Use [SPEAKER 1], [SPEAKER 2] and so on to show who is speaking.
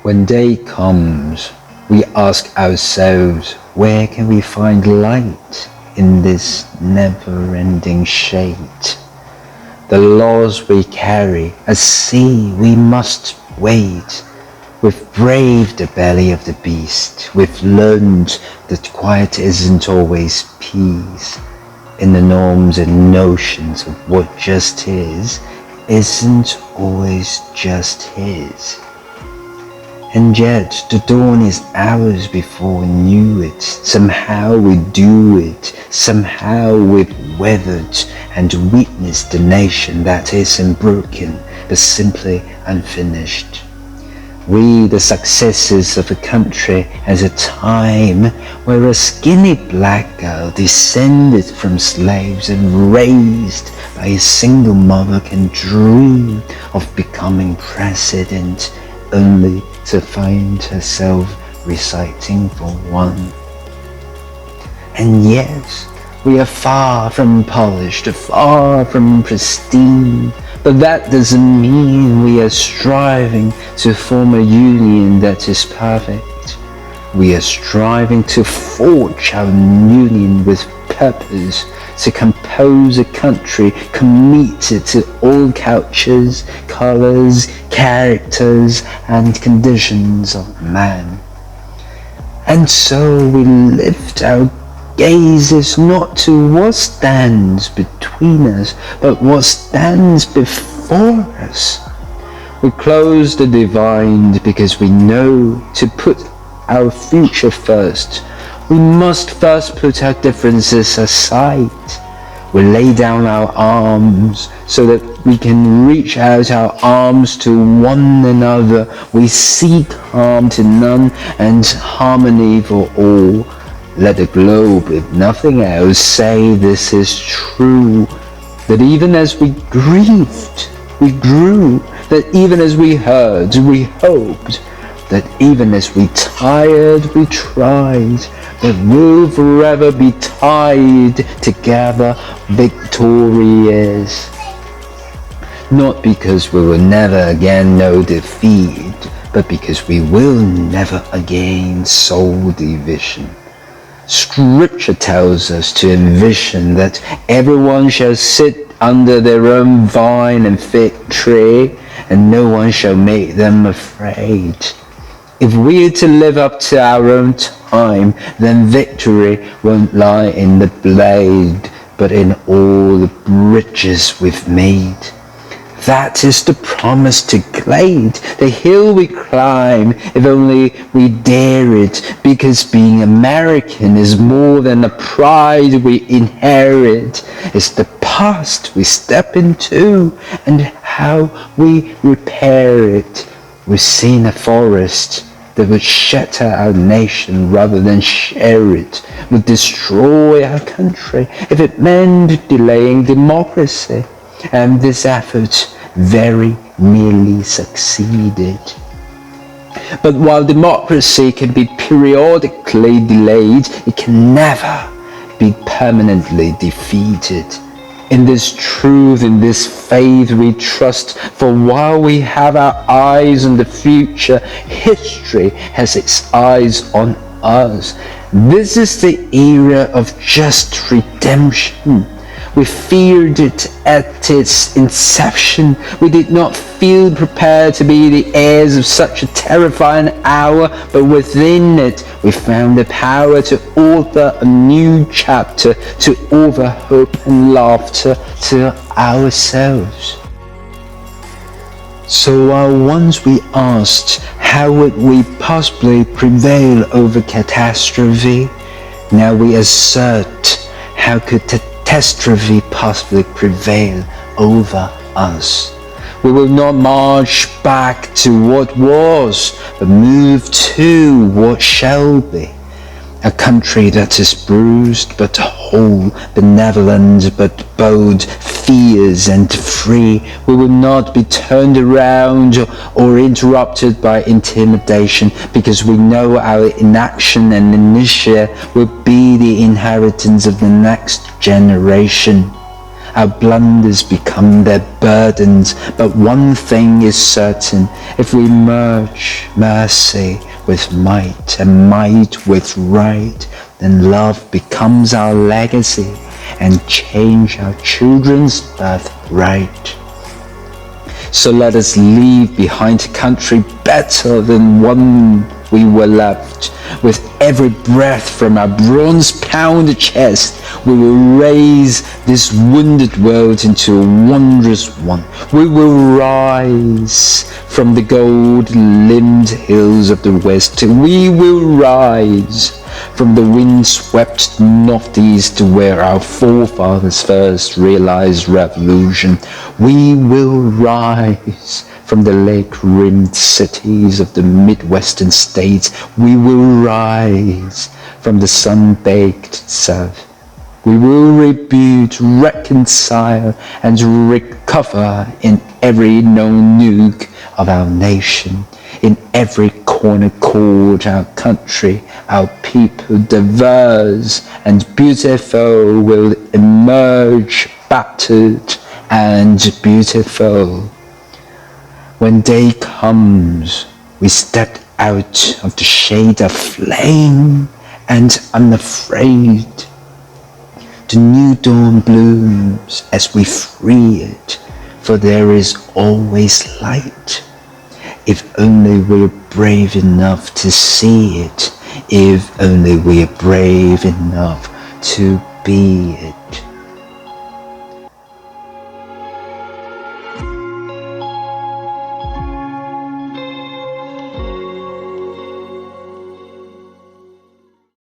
[SPEAKER 1] When day comes, we ask ourselves, where can we find light in this never-ending shade? The laws we carry, a sea we must wade. We've braved the belly of the beast. We've learned that quiet isn't always peace. In the norms and notions of what just is, isn't always just his. And yet the dawn is hours before we knew it. Somehow we do it. Somehow we've weathered and witnessed the nation that isn't broken, but simply unfinished. We, the successors of a country at a time where a skinny black girl descended from slaves and raised by a single mother can dream of becoming president only to find herself reciting for one. And yes, we are far from polished, far from pristine, but that doesn't mean we are striving to form a union that is perfect. We are striving to forge our union with purpose, to compose a country committed to all cultures, colors, characters, and conditions of man. And so we lift our gazes not to what stands between us, but what stands before us. We close the divine because we know to put our future first. We must first put our differences aside. We lay down our arms so that we can reach out our arms to one another. We seek harm to none and harmony for all. Let the globe, if nothing else, say this is true, that even as we grieved, we grew, that even as we heard, we hoped, that even as we tired, we tried, that we'll forever be tied together victorious. Not because we will never again know defeat, but because we will never again soul division. Scripture tells us to envision that everyone shall sit under their own vine and fig tree, and no one shall make them afraid. If we are to live up to our own time, then victory won't lie in the blade, but in all the bridges we've made. That is the promise to glade, the hill we climb, if only we dare it, because being American is more than the pride we inherit. It's the past we step into and how we repair it. We've seen a forest that would shatter our nation rather than share it, would destroy our country if it meant delaying democracy. And this effort very nearly succeeded. But while democracy can be periodically delayed, it can never be permanently defeated. In this truth, in this faith we trust, for while we have our eyes on the future, history has its eyes on us. This is the era of just redemption. We feared it at its inception. We did not feel prepared to be the heirs of such a terrifying hour, but within it we found the power to author a new chapter, to offer hope and laughter to ourselves. So while once we asked, how would we possibly prevail over catastrophe? Now we assert, how could catastrophe possibly prevail over us? We will not march back to what was, but move to what shall be. A country that is bruised but whole, benevolent but bold, fierce and free. We will not be turned around or interrupted by intimidation, because we know our inaction and inertia will be the inheritance of the next generation. Our blunders become their burdens, but one thing is certain: if we merge mercy with might and might with right, then love becomes our legacy and change our children's birthright. So let us leave behind a country better than one we were left. With every breath from our bronze-pounded chest, we will raise this wounded world into a wondrous one. We will rise from the gold-limbed hills of the west. We will rise from the wind-swept northeast to where our forefathers first realized revolution. We will rise from the lake-rimmed cities of the Midwestern states. We will rise from the sun-baked south. We will rebuild, reconcile, and recover in every known nook of our nation. In every corner called our country, our people, diverse and beautiful, will emerge battered and beautiful. When day comes, we step out of the shade of flame and unafraid. The new dawn blooms as we free it, for there is always light. If only we're brave enough to see it, if only we're brave enough to be it.